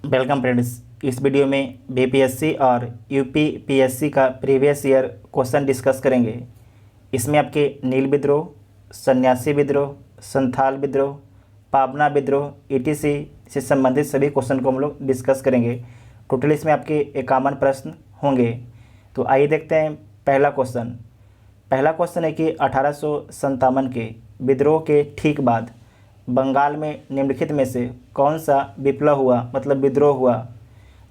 Welcome friends. इस video में BPSC और यूपीपीएससी का प्रीवियस ईयर क्वेश्चन डिस्कस करेंगे। इसमें आपके नील विद्रोह, सन्यासी विद्रोह, संथाल विद्रोह, पाबना विद्रोह ईटीसी से संबंधित सभी क्वेश्चन को हम लोग डिस्कस करेंगे। टोटल इसमें आपके 51 प्रश्न होंगे। तो आइए देखते हैं पहला क्वेश्चन। पहला क्वेश्चन है कि 1857 के विद्रोह के ठीक बाद बंगाल में निम्नलिखित में से कौन सा विप्लव हुआ, मतलब विद्रोह हुआ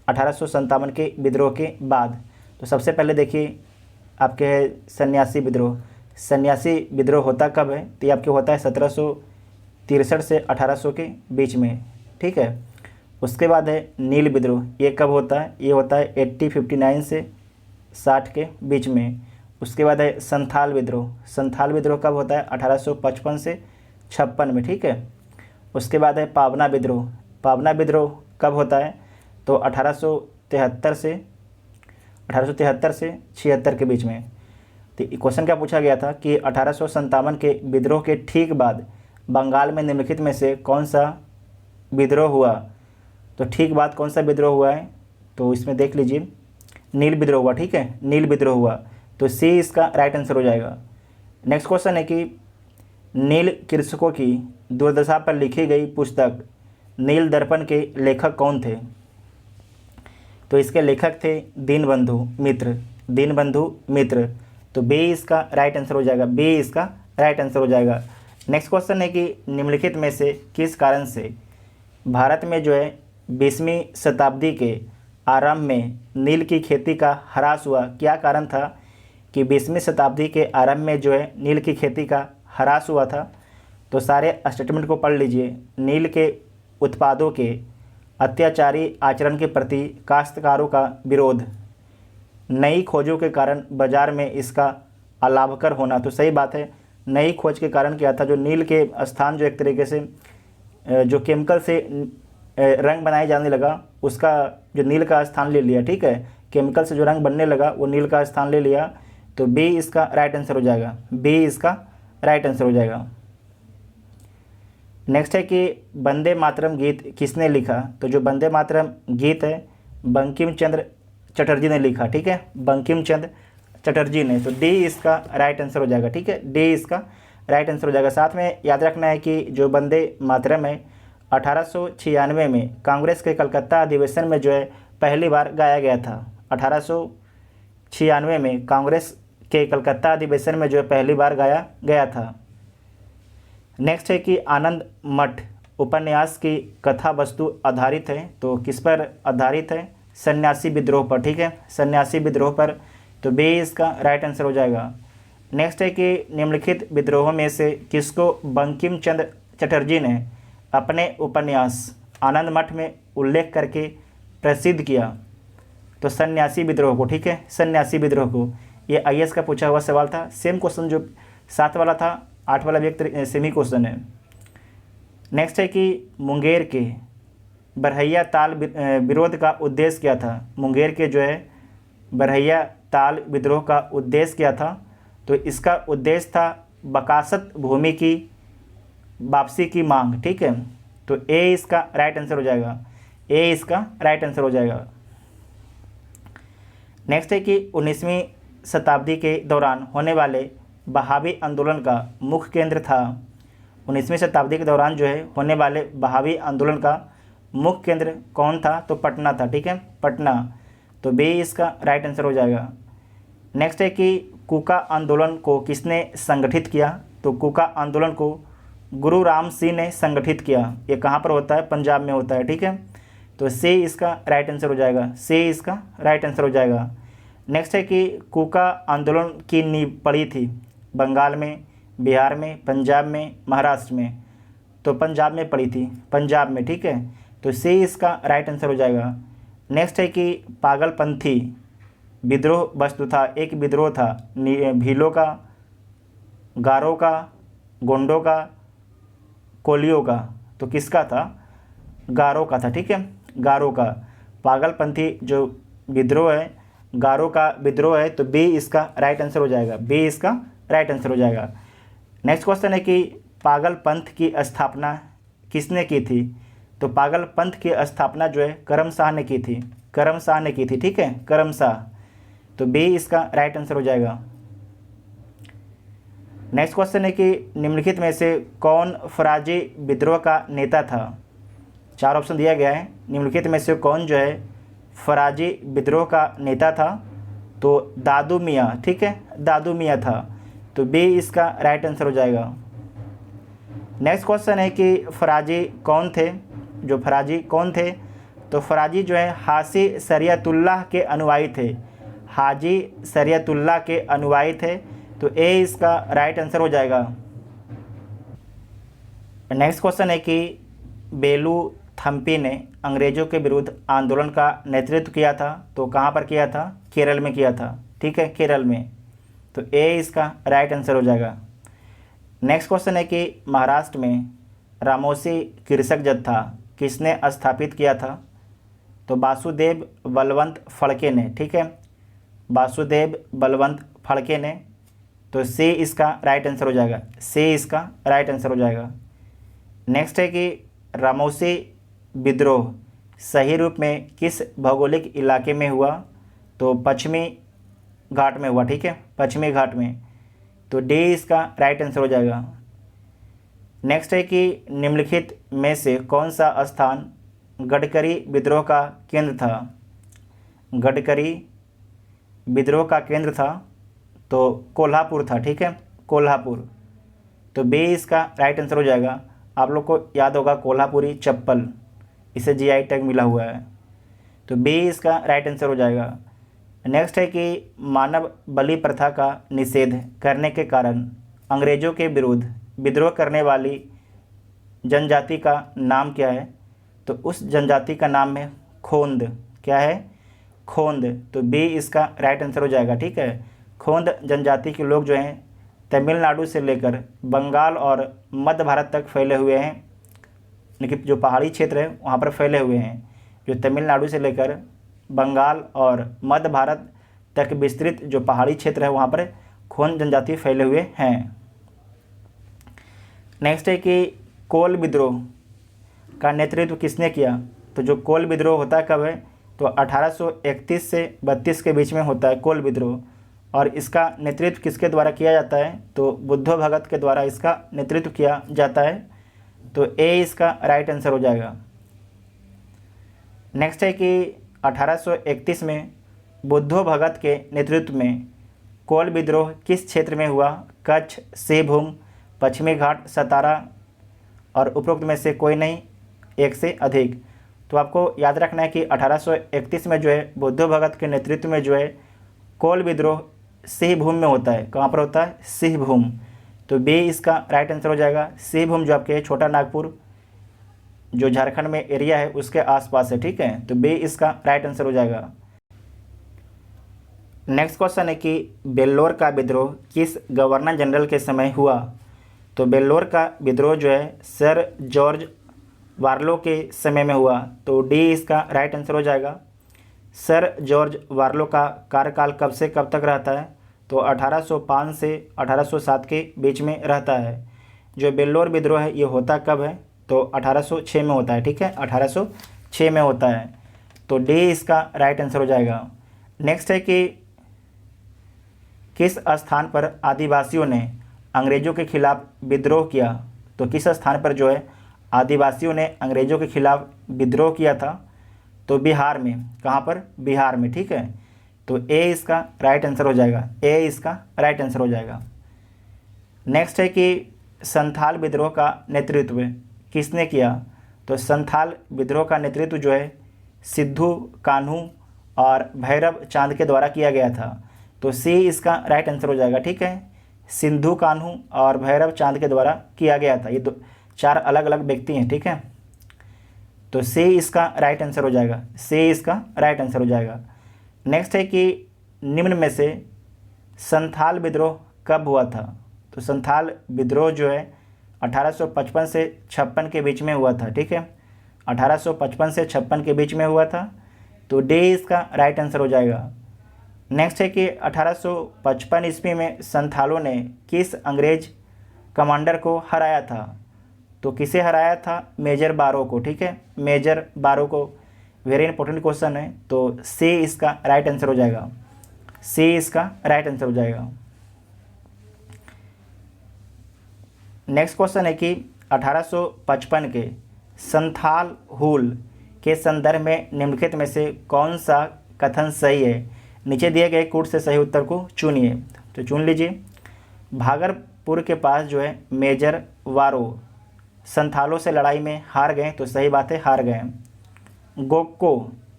1857 के विद्रोह के बाद। तो सबसे पहले देखिए आपके है सन्यासी विद्रोह। सन्यासी विद्रोह होता कब है? तो ये आपके होता है 1763 से 1800 के बीच में, ठीक है। उसके बाद है नील विद्रोह। ये कब होता है? ये होता है 1859 से 60 के बीच में। उसके बाद है संथाल विद्रोह। संथाल विद्रोह कब होता है? 1855 से 56 में, ठीक है। उसके बाद है पाबना विद्रोह। पाबना विद्रोह कब होता है? तो 1873 से 76 के बीच में। तो क्वेश्चन क्या पूछा गया था कि 1857 के विद्रोह के ठीक बाद बंगाल में निम्नलिखित में से कौन सा विद्रोह हुआ। तो ठीक बाद कौन सा विद्रोह हुआ है? तो इसमें देख लीजिए, नील विद्रोह हुआ, ठीक है। नील विद्रोह हुआ, तो सी इसका राइट आंसर हो जाएगा। नेक्स्ट क्वेश्चन है कि नील कृषकों की दुर्दशा पर लिखी गई पुस्तक नील दर्पण के लेखक कौन थे? तो इसके लेखक थे दीनबंधु मित्र। दीनबंधु मित्र, तो बी इसका राइट आंसर हो जाएगा। बी इसका राइट आंसर हो जाएगा। नेक्स्ट क्वेश्चन है कि निम्नलिखित में से किस कारण से भारत में जो है 20वीं शताब्दी के आरंभ में नील की खेती का ह्रास हुआ। क्या कारण था कि 20वीं शताब्दी के आरंभ में जो है नील की खेती का ह्रास हुआ था? तो सारे स्टेटमेंट को पढ़ लीजिए। नील के उत्पादों के अत्याचारी आचरण के प्रति काश्तकारों का विरोध, नई खोजों के कारण बाजार में इसका अलाभकर होना। तो सही बात है, नई खोज के कारण क्या था, जो नील के स्थान जो एक तरीके से जो केमिकल से रंग बनाए जाने लगा, उसका जो नील का स्थान ले लिया, ठीक है। केमिकल से जो रंग बनने लगा वो नील का स्थान ले लिया। तो बी इसका राइट आंसर हो जाएगा। बी इसका राइट आंसर हो जाएगा। नेक्स्ट है कि वंदे मातरम गीत किसने लिखा? तो जो वंदे मातरम गीत है बंकिम चंद्र चटर्जी ने लिखा, ठीक है। बंकिम चंद्र चटर्जी ने। तो डी इसका राइट आंसर हो जाएगा, ठीक है। डी इसका राइट आंसर हो जाएगा। साथ में याद रखना है कि जो वंदे मातरम है 1896 में कांग्रेस के कलकत्ता अधिवेशन में जो है पहली बार गाया गया था। 1896 में कांग्रेस के कलकत्ता अधिवेशन में जो है पहली बार गाया गया था। नेक्स्ट है कि आनंद मठ उपन्यास की कथा वस्तु आधारित है। तो किस पर आधारित है? सन्यासी विद्रोह पर, ठीक है। सन्यासी विद्रोह पर, तो बी इसका राइट आंसर हो जाएगा। नेक्स्ट है कि निम्नलिखित विद्रोहों में से किसको बंकिम चंद्र चटर्जी ने अपने उपन्यास आनंद मठ में उल्लेख करके प्रसिद्ध किया? तो सन्यासी विद्रोह को, ठीक है। सन्यासी विद्रोह को। ये आईएएस का पूछा हुआ सवाल था। सेम क्वेश्चन जो 7 वाला था, 8 वाला भी एक सेम ही क्वेश्चन है। नेक्स्ट है कि मुंगेर के बरहैया ताल विरोध का उद्देश्य क्या था? मुंगेर के जो है बरहैया ताल विद्रोह का उद्देश्य क्या था? तो इसका उद्देश्य था बकासत भूमि की वापसी की मांग, ठीक है। तो ए इसका राइट आंसर हो जाएगा। ए इसका राइट आंसर हो जाएगा। नेक्स्ट है कि 19वीं शताब्दी के दौरान होने वाले बहावी आंदोलन का मुख्य केंद्र था। 19वीं शताब्दी के दौरान जो है होने वाले बहावी आंदोलन का मुख्य केंद्र कौन था? तो पटना था, ठीक है। पटना, तो बी इसका राइट आंसर हो जाएगा। नेक्स्ट है कि कूका आंदोलन को किसने संगठित किया? तो कूका आंदोलन को गुरु राम सिंह ने संगठित किया। ये कहाँ पर होता है? पंजाब में होता है, ठीक है। तो सी इसका राइट आंसर हो जाएगा। सी इसका राइट आंसर हो जाएगा। नेक्स्ट है कि कूका आंदोलन की नींव पड़ी थी बंगाल में, बिहार में, पंजाब में, महाराष्ट्र में। तो पंजाब में पड़ी थी, पंजाब में, ठीक है। तो सी इसका राइट आंसर हो जाएगा। नेक्स्ट है कि पागलपंथी विद्रोह वस्तु था, एक विद्रोह था भीलों का, गारों का, गोंडों का, कोलियों का। तो किसका था? गारों का था, ठीक है। गारों का पागलपंथी जो विद्रोह है, गारों का विद्रोह है। तो बी इसका राइट आंसर हो जाएगा। बी इसका राइट आंसर हो जाएगा। नेक्स्ट क्वेश्चन है कि पागलपंथ की स्थापना किसने की थी? तो पागलपंथ की स्थापना जो है करम शाह ने की थी, करम शाह ने की थी, ठीक है, करम शाह। तो बी इसका राइट आंसर हो जाएगा। नेक्स्ट क्वेश्चन है कि निम्नलिखित में से कौन फराजी विद्रोह का नेता था। 4 ऑप्शन दिया गया है, निम्नलिखित में से कौन जो है फराजी विद्रोह का नेता था। तो दादू मियाँ, ठीक है, दादू मियाँ था। तो बी इसका राइट आंसर हो जाएगा। नेक्स्ट क्वेश्चन है कि फराजी कौन थे, जो फराजी कौन थे। तो फराजी जो है हाजी शरियतुल्लाह के अनुयायी थे, हाजी शरियतुल्लाह के अनुयायी थे। तो ए इसका राइट आंसर हो जाएगा। नेक्स्ट क्वेश्चन है कि बेलू थम्पी ने अंग्रेज़ों के विरुद्ध आंदोलन का नेतृत्व किया था। तो कहाँ पर किया था, केरल में किया था, ठीक है, केरल में। तो ए इसका राइट आंसर हो जाएगा। नेक्स्ट क्वेश्चन है कि महाराष्ट्र में रामोसी कृषक जत्था किसने स्थापित किया था। तो वासुदेव बलवंत फड़के ने, ठीक है, वासुदेव बलवंत फड़के ने। तो सी इसका राइट आंसर हो जाएगा, सी इसका राइट आंसर हो जाएगा। नेक्स्ट है कि रामोसी विद्रोह सही रूप में किस भौगोलिक इलाके में हुआ। तो पश्चिमी घाट में हुआ, ठीक है, पश्चिमी घाट में। तो डी इसका राइट आंसर हो जाएगा। नेक्स्ट है कि निम्नलिखित में से कौन सा स्थान गडकरी विद्रोह का केंद्र था। गडकरी विद्रोह का केंद्र था। तो कोल्हापुर था, ठीक है, कोल्हापुर। तो बी इसका राइट आंसर हो जाएगा। आप लोग को याद होगा कोल्हापुरी चप्पल, इसे जीआई टैग मिला हुआ है। तो बी इसका राइट आंसर हो जाएगा। नेक्स्ट है कि मानव बलि प्रथा का निषेध करने के कारण अंग्रेज़ों के विरुद्ध विद्रोह करने वाली जनजाति का नाम क्या है। तो उस जनजाति का नाम है खोंद, क्या है, खोंद। तो बी इसका राइट आंसर हो जाएगा, ठीक है। खोंद जनजाति के लोग जो हैं तमिलनाडु से लेकर बंगाल और मध्य भारत तक फैले हुए हैं, लेकिन जो पहाड़ी क्षेत्र है वहाँ पर फैले हुए हैं। जो तमिलनाडु से लेकर बंगाल और मध्य भारत तक विस्तृत जो पहाड़ी क्षेत्र है वहाँ पर खोंद जनजाति फैले हुए हैं। नेक्स्ट है कि कोल विद्रोह का नेतृत्व किसने किया। तो जो कोल विद्रोह होता है कब है, तो 1831 से 32 के बीच में होता है कोल विद्रोह। और इसका नेतृत्व किसके द्वारा किया जाता है। तो बुद्धो भगत के द्वारा इसका नेतृत्व किया जाता है। तो ए इसका राइट आंसर हो जाएगा। नेक्स्ट है कि 1831 में बुद्धो भगत के नेतृत्व में कोल विद्रोह किस क्षेत्र में हुआ। कच्छ, सिंहभूम, पश्चिमी घाट, सतारा और उपरोक्त में से कोई नहीं, एक से अधिक। तो आपको याद रखना है कि 1831 में जो है बुद्धो भगत के नेतृत्व में जो है कोल विद्रोह सिंहभूम में होता है। कहाँ पर होता है, सिंहभूम। तो बी इसका राइट आंसर हो जाएगा। सिंहभूम जो आपके छोटा नागपुर जो झारखंड में एरिया है उसके आसपास है, ठीक है। तो बी इसका राइट आंसर हो जाएगा। नेक्स्ट क्वेश्चन है कि बेल्लोर का विद्रोह किस गवर्नर जनरल के समय हुआ। तो बेल्लोर का विद्रोह जो है सर जॉर्ज वार्लो के समय में हुआ। तो डी इसका राइट आंसर हो जाएगा। सर जॉर्ज वार्लो का कार्यकाल कब से कब तक रहता है। तो 1805 से 1807 के बीच में रहता है। जो बेल्लोर विद्रोह है ये होता कब है, तो 1806 में होता है, ठीक है, 1806 में होता है। तो डी इसका राइट आंसर हो जाएगा। नेक्स्ट है कि किस स्थान पर आदिवासियों ने अंग्रेज़ों के खिलाफ विद्रोह किया। तो किस स्थान पर जो है आदिवासियों ने अंग्रेज़ों के खिलाफ विद्रोह किया था। तो बिहार में, कहाँ पर, बिहार में, ठीक है। तो ए इसका राइट आंसर हो जाएगा, ए इसका राइट आंसर हो जाएगा। नेक्स्ट है कि संथाल विद्रोह का नेतृत्व किसने किया। तो संथाल विद्रोह का नेतृत्व जो है सिद्धू कान्हू और भैरव चांद के द्वारा किया गया था। तो सी इसका राइट आंसर हो जाएगा, ठीक है। सिद्धू कान्हू और भैरव चांद के द्वारा किया गया था। ये दो 4 अलग अलग व्यक्ति हैं, ठीक है। तो सी इसका राइट आंसर हो जाएगा, सी इसका राइट आंसर हो जाएगा। नेक्स्ट है कि निम्न में से संथाल विद्रोह कब हुआ था। तो संथाल विद्रोह जो है 1855 से 56 के बीच में हुआ था, ठीक है, 1855 से 56 के बीच में हुआ था। तो डी इसका राइट आंसर हो जाएगा। नेक्स्ट है कि 1855 ईस्वी में संथालों ने किस अंग्रेज कमांडर को हराया था। तो किसे हराया था? मेजर बारो को। ठीक है, मेजर बारो को। वेरी इंपॉर्टेंट क्वेश्चन है। तो सी इसका राइट आंसर हो जाएगा, सी इसका राइट आंसर हो जाएगा। नेक्स्ट क्वेश्चन है कि 1855 के संथाल हुल के संदर्भ में निम्नलिखित में से कौन सा कथन सही है? नीचे दिए गए कूट से सही उत्तर को चुनिए। तो चुन लीजिए। भागलपुर के पास जो है मेजर वारो संथालों से लड़ाई में हार गए, तो सही बात है, हार गए। गोक्को,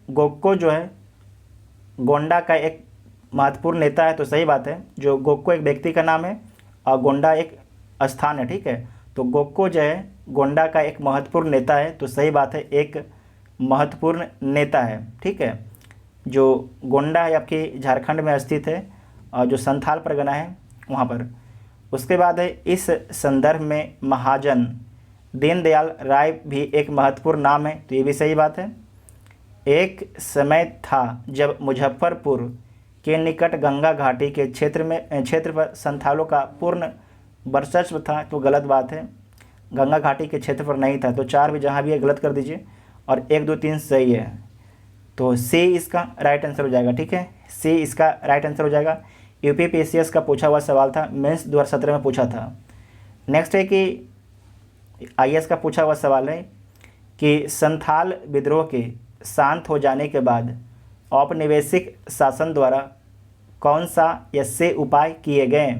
गोक्को जो है गोंडा का एक महत्वपूर्ण नेता है, तो सही बात है। जो गोक्को एक व्यक्ति का नाम है और गोंडा एक स्थान है। ठीक है, तो गोक्को जो है गोंडा का एक महत्वपूर्ण नेता है, तो सही बात है, एक महत्वपूर्ण नेता है। ठीक है, जो गोंडा है आपके झारखंड में स्थित है और जो संथाल परगना है वहाँ पर। उसके बाद है इस संदर्भ में महाजन दीनदयाल राय भी एक महत्वपूर्ण नाम है, तो ये भी सही बात है। एक समय था जब मुजफ्फरपुर के निकट गंगा घाटी के क्षेत्र पर संथालों का पूर्ण वर्चस्व था, तो गलत बात है, गंगा घाटी के क्षेत्र पर नहीं था। तो 4 भी जहाँ भी है गलत कर दीजिए और 1, 2, 3 सही है, तो सी इसका राइट आंसर हो जाएगा। ठीक है, सी इसका राइट आंसर हो जाएगा। यूपीपीएससी का पूछा हुआ सवाल था, मेंस 2017 में पूछा था। नेक्स्ट है कि आईएएस का पूछा हुआ सवाल है कि संथाल विद्रोह के शांत हो जाने के बाद औपनिवेशिक शासन द्वारा कौन सा ऐसे उपाय किए गए?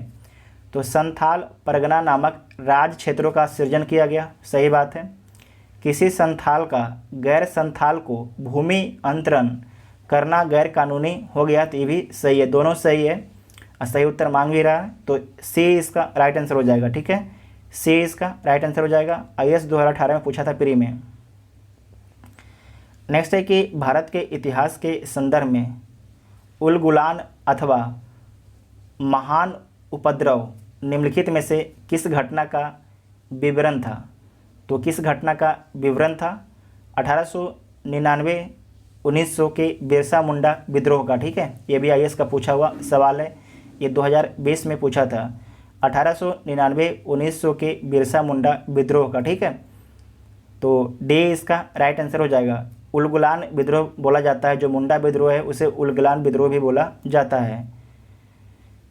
तो संथाल परगना नामक राज क्षेत्रों का सृजन किया गया, सही बात है। किसी संथाल का गैर संथाल को भूमि अंतरण करना गैर कानूनी हो गया, तो ये भी सही है, दोनों सही है और सही उत्तर मांग भी रहा है, तो सी इसका राइट आंसर हो जाएगा। ठीक है, सी इसका राइट आंसर हो जाएगा। आईएएस 2018 में पूछा था प्री में। नेक्स्ट है कि भारत के इतिहास के संदर्भ में उलगुलान अथवा महान उपद्रव निम्नलिखित में से किस घटना का विवरण था? तो किस घटना का विवरण था? 1899 1900 के बिरसा मुंडा विद्रोह का। ठीक है, ये भी आईएएस का पूछा हुआ सवाल है, ये 2020 में पूछा था। 1899 1900 के बिरसा मुंडा विद्रोह का। ठीक है, तो डी इसका राइट आंसर हो जाएगा। उलगुलान विद्रोह बोला जाता है, जो मुंडा विद्रोह है उसे उलगुलान विद्रोह भी बोला जाता है,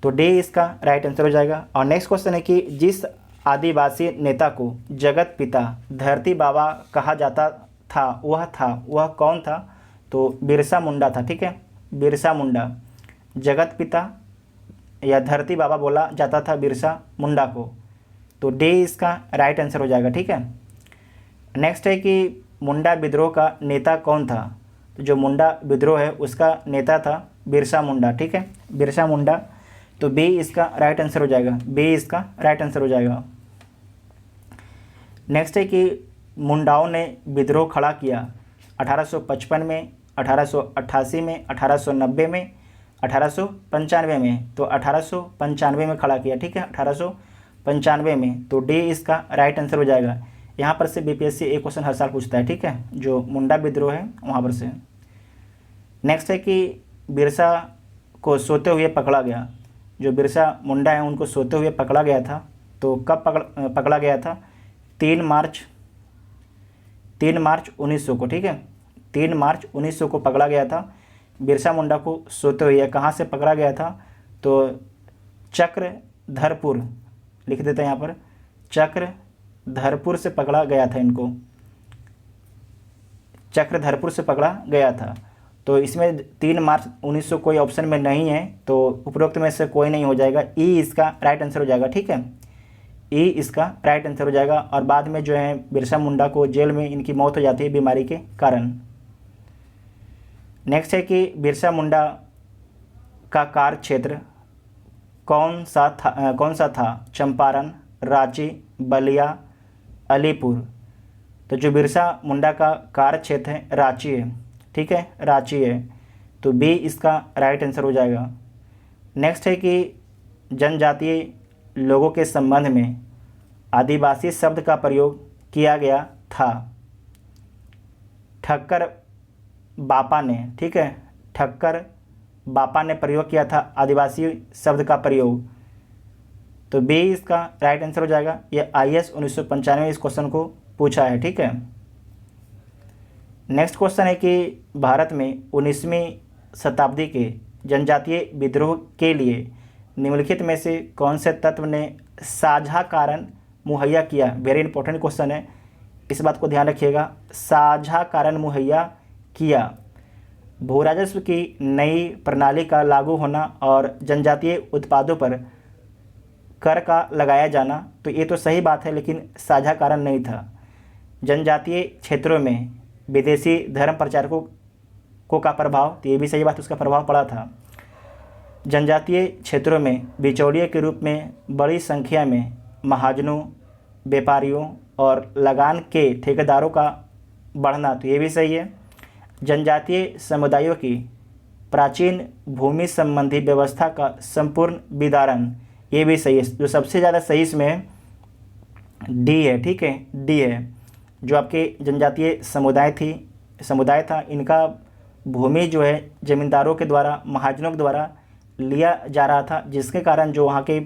तो डी इसका राइट आंसर हो जाएगा। और नेक्स्ट क्वेश्चन है कि जिस आदिवासी नेता को जगत पिता धरती बाबा कहा जाता था वह कौन था? तो बिरसा मुंडा था। ठीक है, बिरसा मुंडा, जगत पिता या धरती बाबा बोला जाता था बिरसा मुंडा को, तो डी इसका राइट आंसर हो जाएगा। ठीक है, नेक्स्ट है कि मुंडा विद्रोह का नेता कौन था? तो जो मुंडा विद्रोह है उसका नेता था बिरसा मुंडा। ठीक है, बिरसा मुंडा, तो बी इसका राइट आंसर हो जाएगा, बी इसका राइट आंसर हो जाएगा। नेक्स्ट है कि मुंडाओं ने विद्रोह खड़ा किया 1855 में, 1888 में, 1890 में, 1895 में, तो 1895 में खड़ा किया। ठीक है, 1895 में, तो डी इसका राइट आंसर हो जाएगा। यहाँ पर से बीपीएससी एक क्वेश्चन हर साल पूछता है। ठीक है, जो मुंडा विद्रोह है वहाँ पर से। नेक्स्ट है कि बिरसा को सोते हुए पकड़ा गया, जो बिरसा मुंडा है उनको सोते हुए पकड़ा गया था, तो कब पकड़ा गया था? 3 मार्च 1900 को। ठीक है, 3 मार्च 1900 को पकड़ा गया था बिरसा मुंडा को सोते हुए। कहाँ से पकड़ा गया था? तो चक्रधरपुर लिख देते हैं यहाँ पर, चक्रधरपुर से पकड़ा गया था, इनको चक्रधरपुर से पकड़ा गया था। तो इसमें 3 मार्च 1900 कोई ऑप्शन में नहीं है, तो उपरोक्त में से कोई नहीं हो जाएगा, ई इसका राइट आंसर हो जाएगा। ठीक है, ई इसका राइट आंसर हो जाएगा। और बाद में जो है बिरसा मुंडा को जेल में इनकी मौत हो जाती है बीमारी के कारण। नेक्स्ट है कि बिरसा मुंडा का कार्य क्षेत्र कौन सा था? चंपारण, रांची, बलिया, अलीपुर। तो जो बिरसा मुंडा का कार्य क्षेत्र है रांची है। ठीक है, रांची है, तो बी इसका राइट आंसर हो जाएगा। नेक्स्ट है कि जनजातीय लोगों के संबंध में आदिवासी शब्द का प्रयोग किया गया था ठक्कर बापा ने। ठीक है, ठक्कर बापा ने प्रयोग किया था आदिवासी शब्द का प्रयोग, तो बी इसका राइट आंसर हो जाएगा। ये IAS 1995 इस क्वेश्चन को पूछा है, ठीक है। नेक्स्ट क्वेश्चन है कि भारत में 19वीं शताब्दी के जनजातीय विद्रोह के लिए निम्नलिखित में से कौन से तत्व ने साझा कारण मुहैया किया। वेरी इंपॉर्टेंट क्वेश्चन है, इस बात को ध्यान रखिएगा। साझा कारण मुहैया किया, भू राजस्व की नई प्रणाली का लागू होना और जनजातीय उत्पादों पर कर का लगाया जाना। तो ये तो सही बात है, लेकिन साझा कारण नहीं था। जनजातीय क्षेत्रों में विदेशी धर्म प्रचारकों का प्रभाव, तो ये भी सही बात, उसका प्रभाव पड़ा था। जनजातीय क्षेत्रों में बिचौलिए के रूप में बड़ी संख्या में महाजनों, व्यापारियों और लगान के ठेकेदारों का बढ़ना, तो ये भी सही है। जनजातीय समुदायों की प्राचीन भूमि संबंधी व्यवस्था का संपूर्ण विदारण, ये भी सही है। जो सबसे ज़्यादा सही इसमें डी है, ठीक है, डी है। जो आपके जनजातीय समुदाय था, इनका भूमि जो है ज़मींदारों के द्वारा, महाजनों के द्वारा लिया जा रहा था, जिसके कारण जो वहाँ के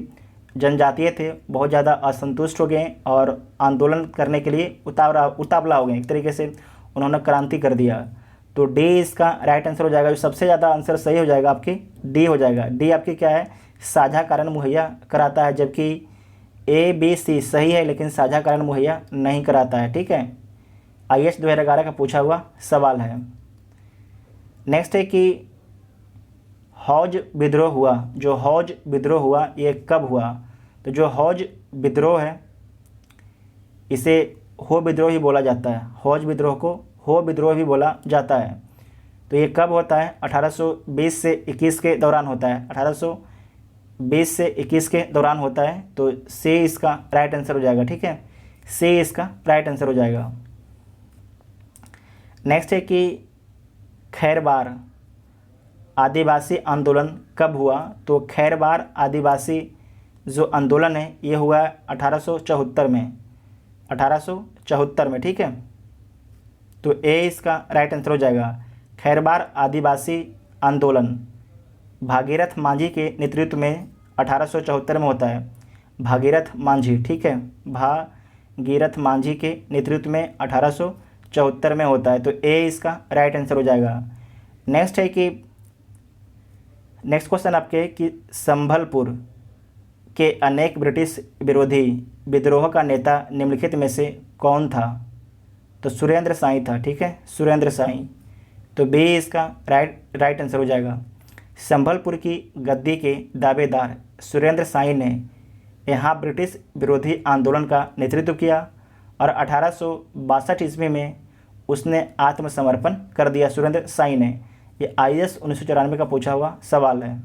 जनजातीय थे बहुत ज़्यादा असंतुष्ट हो गए और आंदोलन करने के लिए उतावला हो गए। एक तरीके से उन्होंने क्रांति कर दिया। तो डी इसका राइट आंसर हो जाएगा। जो सबसे ज़्यादा आंसर सही हो जाएगा आपकी डी हो जाएगा। डी आपकी क्या है, साझा कारण मुहैया कराता है, जबकि ए बी सी सही है लेकिन साझा कारण मुहैया नहीं कराता है, ठीक है। IAS 2011 का पूछा हुआ सवाल है। नेक्स्ट है कि हौज विद्रोह हुआ। जो हौज विद्रोह हुआ ये कब हुआ। तो जो हौज विद्रोह है इसे हो विद्रोह ही बोला जाता है। हौज विद्रोह को हो विद्रोह भी बोला जाता है। तो ये कब होता है, 1820 से 21 के दौरान होता है। 1820 से 21 के दौरान होता है। तो सी इसका राइट आंसर हो जाएगा, ठीक है, सी इसका राइट आंसर हो जाएगा। नेक्स्ट है कि खैरवार आदिवासी आंदोलन कब हुआ। तो खैरवार आदिवासी जो आंदोलन है ये हुआ 1874 में, 1874 में, ठीक है। तो ए इसका राइट आंसर हो जाएगा। खैरवार आदिवासी आंदोलन भागीरथ मांझी के नेतृत्व में 1874 में होता है। भागीरथ मांझी, ठीक है, भागीरथ मांझी के नेतृत्व में 1874 में होता है। तो ए इसका राइट आंसर हो जाएगा। नेक्स्ट है कि नेक्स्ट क्वेश्चन आपके कि संभलपुर के अनेक ब्रिटिश विरोधी विद्रोह का नेता निम्नलिखित में से कौन था। तो सुरेंद्र साई था, ठीक है, सुरेंद्र साई। तो बी इसका राइट आंसर हो जाएगा। संभलपुर की गद्दी के दावेदार सुरेंद्र साई ने यहाँ ब्रिटिश विरोधी आंदोलन का नेतृत्व किया और 1862 ईस्वी में उसने आत्मसमर्पण कर दिया। सुरेंद्र साई ने, ये IAS 1994 का पूछा हुआ सवाल है।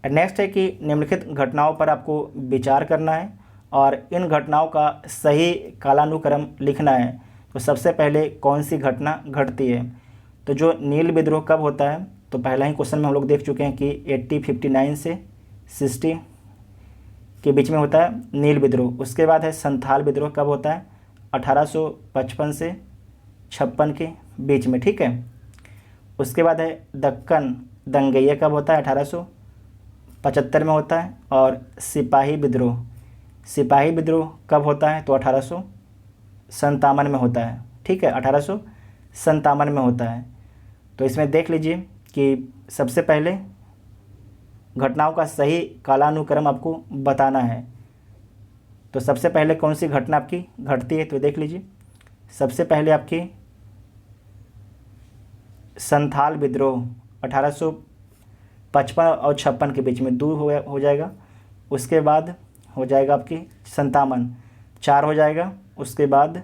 नेक्स्ट है कि निम्नलिखित घटनाओं पर आपको विचार करना है और इन घटनाओं का सही कालानुक्रम लिखना है। तो सबसे पहले कौन सी घटना घटती है। तो जो नील विद्रोह कब होता है, तो पहला ही क्वेश्चन में हम लोग देख चुके हैं कि 1859 से 60 के बीच में होता है नील विद्रोह। उसके बाद है संथाल विद्रोह, कब होता है, 1855 से 56 के बीच में, ठीक है। उसके बाद है दक्कन दंगैया, कब होता है, 1875 में होता है। और सिपाही विद्रोह कब होता है, तो 1857 में होता है, ठीक है, 1857 में होता है। तो इसमें देख लीजिए कि सबसे पहले घटनाओं का सही कालानुक्रम आपको बताना है। तो सबसे पहले कौन सी घटना आपकी घटती है, तो देख लीजिए। सबसे पहले आपकी संथाल विद्रोह 1855 और 56 के बीच में 2 हो जाएगा। उसके बाद हो जाएगा आपकी 57, 4 हो जाएगा। उसके बाद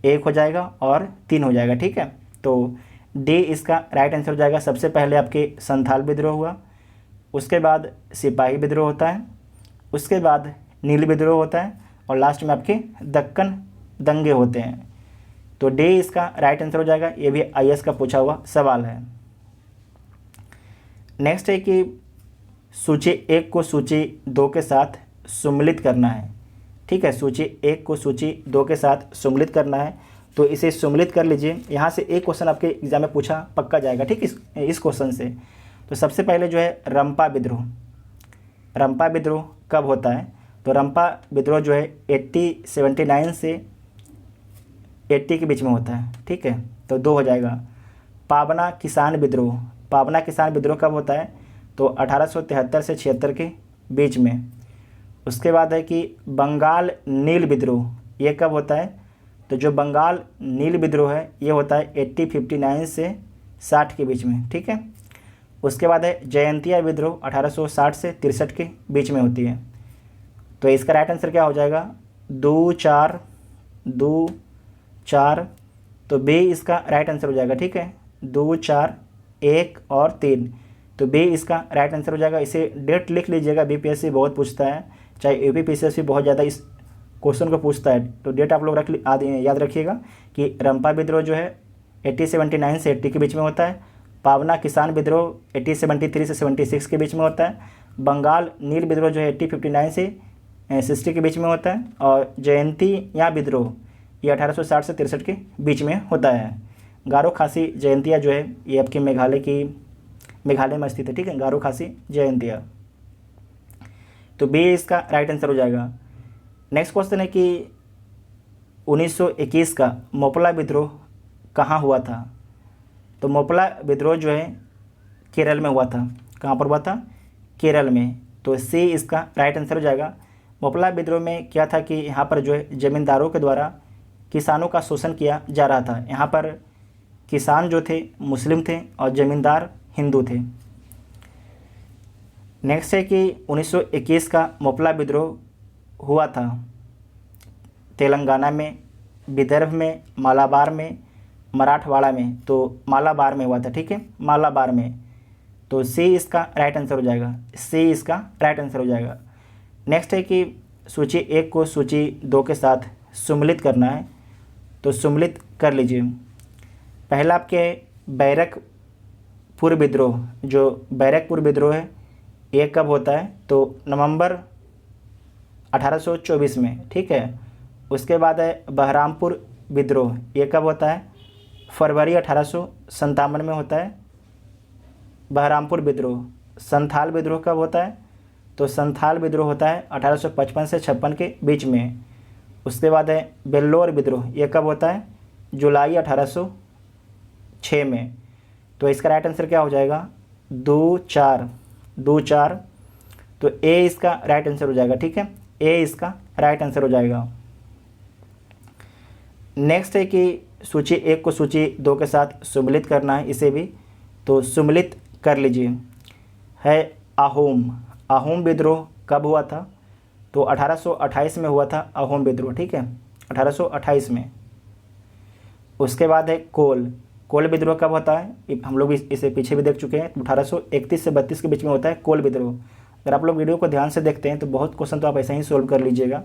1 हो जाएगा और 3 हो जाएगा, ठीक है। तो डी इसका राइट आंसर हो जाएगा। सबसे पहले आपके संथाल विद्रोह हुआ, उसके बाद सिपाही विद्रोह होता है, उसके बाद नील विद्रोह होता है और लास्ट में आपके दक्कन दंगे होते हैं। तो डी इसका राइट आंसर हो जाएगा। ये भी IAS का पूछा हुआ सवाल है। नेक्स्ट है कि सूची 1 को सूची 2 के साथ सम्मिलित करना है, ठीक है। सूची 1 को सूची 2 के साथ सम्मिलित करना है। तो इसे सम्मिलित कर लीजिए। यहाँ से एक क्वेश्चन आपके एग्जाम में पूछा पक्का जाएगा, ठीक, इस क्वेश्चन से। तो सबसे पहले जो है रंपा विद्रोह, रंपा विद्रोह कब होता है? तो रंपा विद्रोह जो है 8079 से 80 के बीच में होता है, ठीक है, तो 2 हो जाएगा। पाबना किसान विद्रोह, पाबना किसान विद्रोह कब होता है? तो 1873 से 76 के बीच में। उसके बाद है कि बंगाल नील विद्रोह, ये कब होता है? तो जो बंगाल नील विद्रोह है ये होता है 8059 से 60 के बीच में, ठीक है। उसके बाद है जयंतिया विद्रोह, 1860 से 63 के बीच में होती है। तो इसका राइट आंसर क्या हो जाएगा? 2 4 2 4, तो बी इसका राइट आंसर हो जाएगा, ठीक है। 2 4 1 और 3, तो बी इसका राइट आंसर हो जाएगा। इसे डेट लिख लीजिएगा, बीपीएससी बहुत पूछता है, चाहे यूपीपीसीएस भी बहुत ज़्यादा इस क्वेश्चन को पूछता है, तो डेट आप लोग याद रखिएगा कि रंपा विद्रोह जो है 8079 से 80 के बीच में होता है। पावना किसान विद्रोह 8073 से 76 के बीच में होता है। बंगाल नील विद्रोह जो है 8059 से 60 के बीच में होता है। और जयंती या विद्रोह ये 1860 से 63 के बीच में होता है। गारो खासी जयंतिया जो है ये आपके मेघालय में स्थित है, ठीक है, गारो खासी जयंतिया। तो बी इसका राइट आंसर हो जाएगा। नेक्स्ट क्वेश्चन है कि 1921 का मोपला विद्रोह कहाँ हुआ था? तो मोपला विद्रोह जो है केरल में हुआ था। कहाँ पर हुआ था? केरल में। तो सी इसका राइट आंसर हो जाएगा। मोपला विद्रोह में क्या था कि यहाँ पर जो है ज़मींदारों के द्वारा किसानों का शोषण किया जा रहा था। यहाँ पर किसान जो थे मुस्लिम थे और ज़मींदार हिंदू थे। नेक्स्ट है कि 1921 का मोपला विद्रोह हुआ था तेलंगाना में, विदर्भ में, मालाबार में, मराठवाड़ा में। तो मालाबार में हुआ था, ठीक है, मालाबार में। तो सी इसका राइट आंसर हो जाएगा, सी इसका राइट आंसर हो जाएगा। नेक्स्ट है कि सूची 1 को सूची 2 के साथ सम्मिलित करना है, तो सम्मिलित कर लीजिए। पहला आपके बैरकपुर विद्रोह, जो बैरकपुर विद्रोह है ये कब होता है? तो नवंबर 1824 में, ठीक है। उसके बाद है बहरामपुर विद्रोह, ये कब होता है? फरवरी 1857 में होता है बहरामपुर विद्रोह। संथाल विद्रोह कब होता है? तो संथाल विद्रोह होता है 1855 से 56 के बीच में। उसके बाद है बेल्लोर विद्रोह, ये कब होता है? जुलाई 1806 में। तो इसका राइट आंसर क्या हो जाएगा? 2 4 2 4, तो ए इसका राइट आंसर हो जाएगा, ठीक है, ए इसका राइट आंसर हो जाएगा। नेक्स्ट है कि सूची 1 को सूची 2 के साथ सम्मिलित करना है, इसे भी तो सम्मिलित कर लीजिए। है अहोम विद्रोह कब हुआ था? तो 1828 में हुआ था अहोम विद्रोह, ठीक है, 1828 में। उसके बाद है कोल विद्रोह कब होता है? हम लोग इसे पीछे भी देख चुके हैं, 1831 से 32 के बीच में होता है कोल विद्रोह। अगर आप लोग वीडियो को ध्यान से देखते हैं तो बहुत क्वेश्चन तो आप ऐसे ही सोल्व कर लीजिएगा।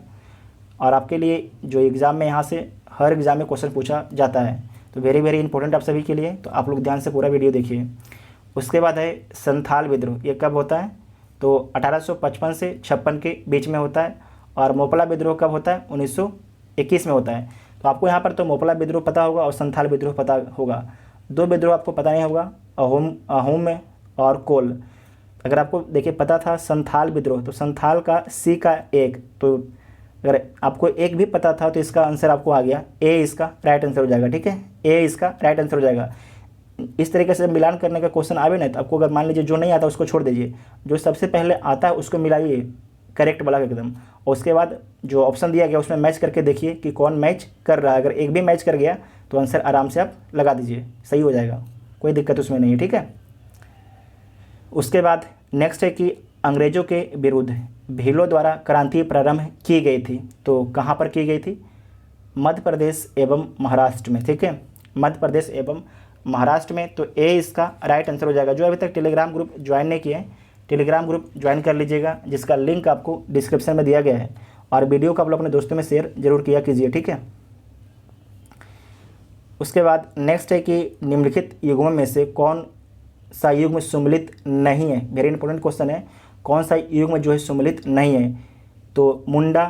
और आपके लिए जो एग्ज़ाम में यहाँ से हर एग्ज़ाम में क्वेश्चन पूछा जाता है, तो वेरी वेरी इंपॉर्टेंट आप सभी के लिए, तो आप लोग ध्यान से पूरा वीडियो देखिए। उसके बाद है संथाल विद्रोह, ये कब होता है? तो 1855 से 56 के बीच में होता है। और मोपला विद्रोह कब होता है? 1921 में होता है। तो आपको यहाँ पर तो मोपला विद्रोह पता होगा और संथाल विद्रोह पता होगा, 2 विद्रोह आपको पता नहीं होगा, अहोम में और कोल। अगर आपको देखिए पता था संथाल विद्रोह, तो संथाल का सी का 1, तो अगर आपको 1 भी पता था तो इसका आंसर आपको आ गया, ए इसका राइट आंसर हो जाएगा, ठीक है, ए इसका राइट आंसर हो जाएगा। इस तरीके से मिलान करने का क्वेश्चन आवे ना, तो आपको अगर मान लीजिए जो नहीं आता उसको छोड़ दीजिए, जो सबसे पहले आता है उसको मिलाइए करेक्ट वाला एकदम, और उसके बाद जो ऑप्शन दिया गया उसमें मैच करके देखिए कि कौन मैच कर रहा है। अगर एक भी मैच कर गया तो आंसर आराम से आप लगा दीजिए, सही हो जाएगा, कोई दिक्कत उसमें नहीं है, ठीक है। उसके बाद नेक्स्ट है कि अंग्रेज़ों के विरुद्ध भीलों द्वारा क्रांति प्रारंभ की गई थी, तो कहाँ पर की गई थी? मध्य प्रदेश एवं महाराष्ट्र में, ठीक है, मध्य प्रदेश एवं महाराष्ट्र में। तो ए इसका राइट आंसर हो जाएगा। जो अभी तक टेलीग्राम ग्रुप ज्वाइन नहीं किए हैं, टेलीग्राम ग्रुप ज्वाइन कर लीजिएगा, जिसका लिंक आपको डिस्क्रिप्शन में दिया गया है। और वीडियो को आप लोग अपने दोस्तों में शेयर जरूर किया कीजिए, ठीक है। उसके बाद नेक्स्ट है कि निम्नलिखित युग्मों में से कौन सा युग्म सम्मिलित नहीं है? वेरी इंपॉर्टेंट क्वेश्चन है, कौन सा युग्म जो है सम्मिलित नहीं है? तो मुंडा,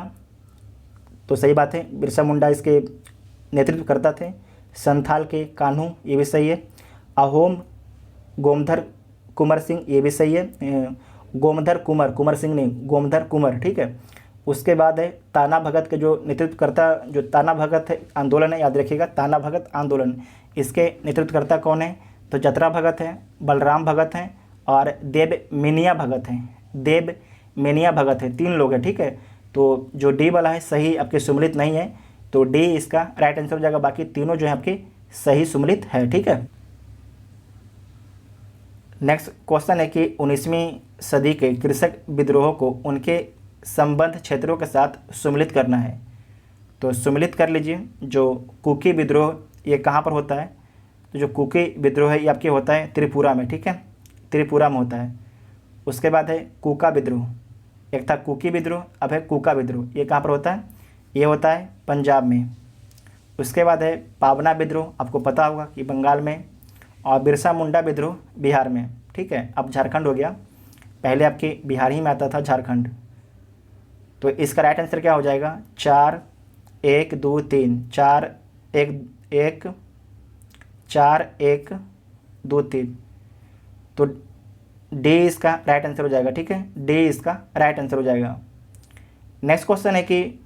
तो सही बात है, बिरसा मुंडा इसके नेतृत्व करता थे। संथाल के कान्हू, ये भी सही है। अहोम गोमधर कुंवर सिंह, ये भी सही है। गोमधर कुंवर, कुंवर सिंह नहीं, गोमधर कुंवर, ठीक है। उसके बाद है ताना भगत के जो नेतृत्वकर्ता, जो ताना भगत आंदोलन है, याद रखिएगा ताना भगत आंदोलन, इसके नेतृत्वकर्ता कौन है? तो जतरा भगत हैं, बलराम भगत हैं और देव मेनिया भगत हैं। देव मेनिया भगत है, 3 लोग हैं, ठीक है। तो जो डी वाला है सही आपके सुमलित नहीं है, तो डी इसका राइट आंसर हो जाएगा। बाकी तीनों जो है आपके सही सुमलित है, ठीक है। नेक्स्ट क्वेश्चन है कि 19वीं सदी के कृषक विद्रोह को उनके संबद्ध क्षेत्रों के साथ सुमलित करना है। तो सुमलित कर लीजिए। जो कुकी विद्रोह ये कहाँ पर होता है? तो जो कुकी विद्रोह है ये आपके होता है त्रिपुरा में, ठीक है, त्रिपुरा में होता है। उसके बाद है कुका विद्रोह, एक था कुकी विद्रोह, अब है कुका विद्रोह, ये कहाँ पर होता है? ये होता है पंजाब में। उसके बाद है पावना विद्रोह, आपको पता होगा कि बंगाल में, और बिरसा मुंडा विद्रोह बिहार में, ठीक है। अब झारखंड हो गया, पहले आपके बिहार ही में आता था झारखंड। तो इसका राइट आंसर क्या हो जाएगा? 4 1 2 3, 4 1 2 3। तो डी इसका राइट आंसर हो जाएगा, ठीक है, डी इसका राइट आंसर हो जाएगा। नेक्स्ट क्वेश्चन है कि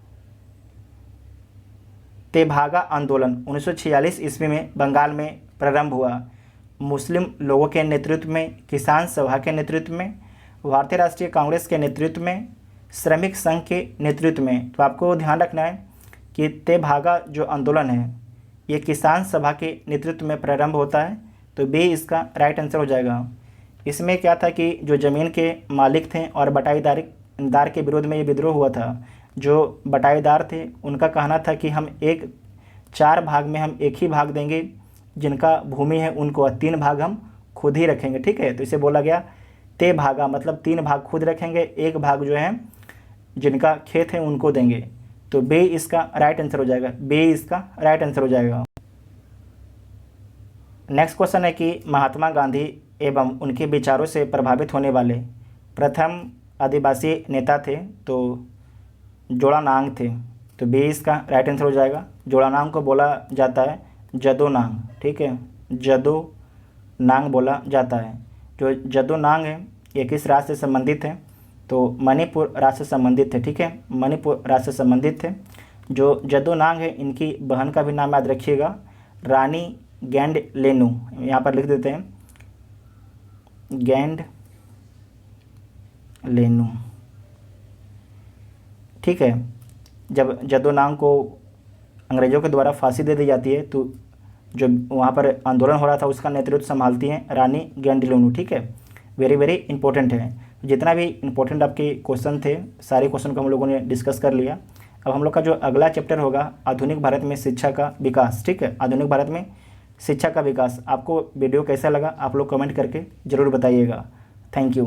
तेभागा आंदोलन 1946 ईस्वी में बंगाल में प्रारंभ हुआ। मुस्लिम लोगों के नेतृत्व में, किसान सभा के नेतृत्व में, भारतीय राष्ट्रीय कांग्रेस के नेतृत्व में, श्रमिक संघ के नेतृत्व में। तो आपको ध्यान रखना है कि तेभागा जो आंदोलन है ये किसान सभा के नेतृत्व में प्रारंभ होता है, तो बी इसका राइट आंसर हो जाएगा। इसमें क्या था कि जो ज़मीन के मालिक थे और बटाईदार के विरोध में ये विद्रोह हुआ था। जो बटाईदार थे उनका कहना था कि हम 4 भाग में हम एक ही भाग देंगे, जिनका भूमि है उनको, 3 भाग हम खुद ही रखेंगे, ठीक है। तो इसे बोला गया ते भागा, मतलब 3 भाग खुद रखेंगे, 1 भाग जो है जिनका खेत है उनको देंगे। तो बी इसका राइट आंसर हो जाएगा, बी इसका राइट आंसर हो जाएगा। नेक्स्ट क्वेश्चन है कि महात्मा गांधी एवं उनके विचारों से प्रभावित होने वाले प्रथम आदिवासी नेता थे, तो जोड़ानांग थे। तो बी इसका राइट आंसर हो जाएगा। जोड़ानांग को बोला जाता है जदोनांग, ठीक है, जदोनांग बोला जाता है। जो जदोनांग है ये किस राज्य से संबंधित है? तो मणिपुर राज्य से संबंधित है, ठीक है, मणिपुर राज्य से संबंधित है। जो जदोनांग है इनकी बहन का भी नाम याद रखिएगा, रानी गैंड लेनू, यहाँ पर लिख देते हैं गैंड लेनू, ठीक है। जब जदोनांग को अंग्रेज़ों के द्वारा फांसी दे दी जाती है तो जो वहाँ पर आंदोलन हो रहा था उसका नेतृत्व संभालती हैं रानी गैंड लेनू, ठीक है। वेरी वेरी इंपॉर्टेंट है। जितना भी इंपॉर्टेंट आपके क्वेश्चन थे सारे क्वेश्चन को हम लोगों ने डिस्कस कर लिया। अब हम लोग का जो अगला चैप्टर होगा आधुनिक भारत में शिक्षा का विकास, ठीक है, आधुनिक भारत में शिक्षा का विकास। आपको वीडियो कैसा लगा आप लोग कमेंट करके ज़रूर बताइएगा। Thank you.